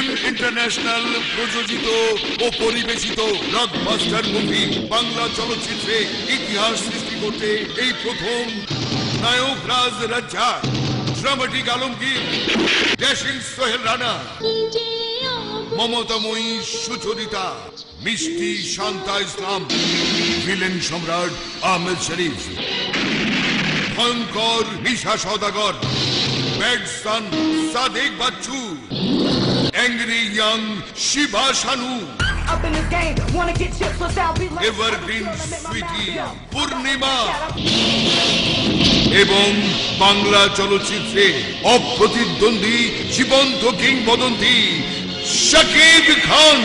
Film international প্রযোজিত ও পরিবেশিত blockbuster movie Bangla চলচ্চিত্রে ইতিহাস সৃষ্টি করতে এই প্রথম নায়ক রাজ রাজ্জাক, ড্রামাটিক আলমগীর, ড্যাশিং সোহেল রানা, মমতাময়ী সুচরিতা, মিষ্টি শান্তা ইসলাম, ভিলেন সম্রাট আহমেদ শরীফ, ভয়ঙ্কর Misha Sawdagar, bad son Sadek Bachchu, angry young Shiba Shanu, evergreen sweetie Purnima এবং বাংলা চলচ্চিত্রে অপ্রতিদ্বন্দ্বী জীবন্ত কিংবদন্তি শাকিব খান।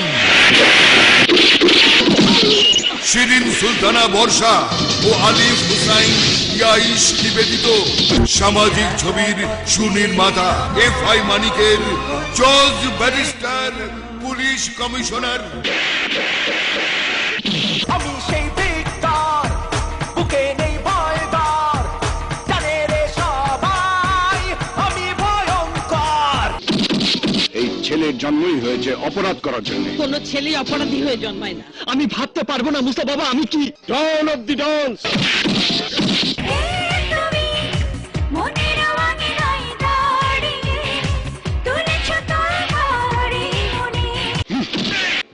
শিরিন সুলতানা বর্ষা ও আলিফ হুসাইন ইয়াইশ নিবেদিত সামাজিক ছবির সুনির্মাতা এফআই মানিকের জজ ব্যারিস্টার পুলিশ কমিশনার। ছেলের জন্মই হয়েছে অপরাধ করার জন্য। কোন ছেলে অপরাধী হয়ে জন্মায় না। আমি ভাবতে পারবো না মুস্তা বাবা, আমি কি don of the dons.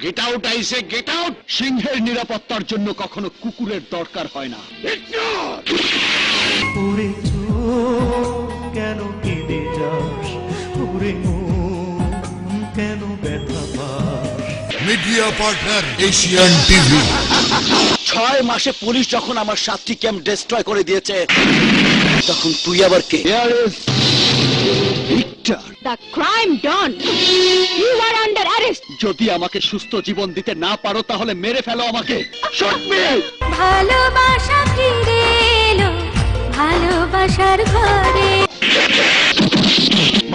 Get out আইসে গেট আউট। সিংহের নিরাপত্তার জন্য কখনো কুকুরের দরকার হয় না। কেন কেঁদে যাস, কেন ব্যথা pass? Media partner Asian TV. 6 মাসে পুলিশ যখন আমার 7টি ক্যাম্প ডিস্ট্রয় করে দিয়েছে, তখন তুই আবার কে? Victor, the crime don, you are under arrest. যদি আমাকে সুস্থ জীবন দিতে না পারো তাহলে মেরে ফেলো আমাকে। ভালোবাসা ফিরে এলো ভালোবাসার ঘরে।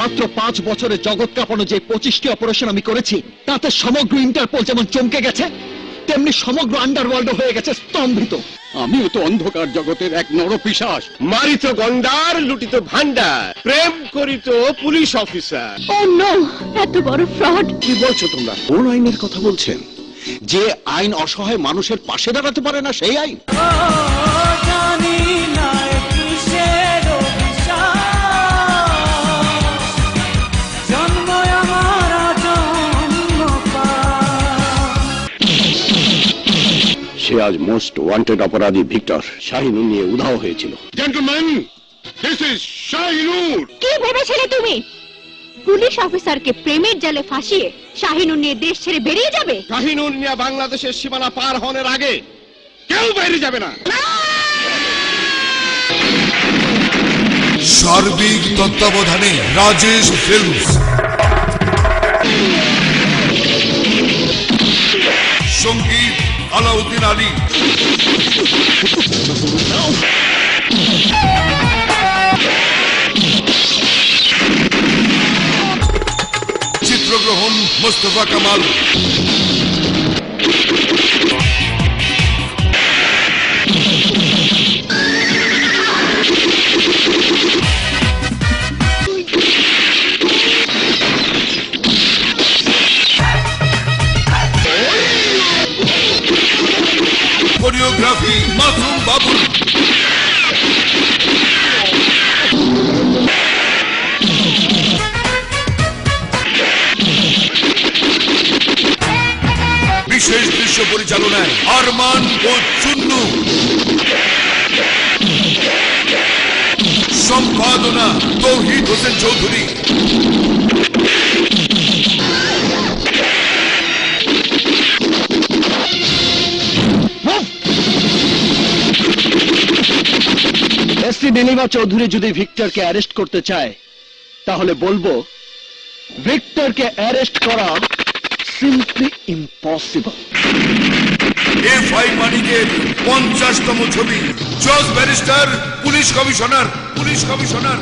মাত্র 5 বছরে জগৎ কাঁপানো যে 25টি অপারেশন আমি করেছি, তাতে সমগ্র ইন্টারপোল যেমন চমকে গেছে, তেমনি সমগ্র আন্ডারওয়ার্ল্ড হয়ে গেছে স্তম্ভিত। আমিও তো অন্ধকার জগতের এক নরপিশাচ। মারিত গন্ডার, লুটিত ভান্ডার, প্রেম করিত পুলিশ অফিসার। ও নো, এত বড় ফ্রড। কি বলছো তোমরা? কোন আইনের কথা বলছেন? যে আইন অসহায় মানুষের পাশে দাঁড়াতে পারে না, সেই আইন। সে আজ মোস্ট ওয়ান্টেড অপরাধী ভিক্টর শাহিনুর নিয়ে উধাও হয়েছিল। Gentleman, this is Shahinur. কি ভেবেছিলে তুমি পুলিশ অফিসারকে প্রেমের জালে ফাঁসিয়ে শাহিনুর নিয়ে দেশ ছেড়ে বেরিয়ে যাবে? শাহিনুর নিয়ে বাংলাদেশের সীমানা পার হওয়ার আগে কেউ বাইরে যাবে না। সার্বিক তত্ত্বাবধানে রাজেশ ফিল্মস, সঙ্গীত আলাউদ্দিন আলী, চিত্রগ্রহণ মোস্তফা কামাল, কোরিওগ্রাফি মাসুম বাবুল, বিশেষ দৃশ্য পরিচালনায় আরমান ও চুন্নু, সম্পাদনা তৌহিদ হোসেন চৌধুরী, এসপি ডেনিভা চৌধুরী যদি ভিক্টরকে অ্যারেস্ট করতে চায়, তাহলে বলবো ভিক্টরকে অ্যারেস্ট করা সিম্পলি ইম্পসিবল। এফআই মানিকের 50তম ছবি জজ ব্যারিস্টার পুলিশ কমিশনার।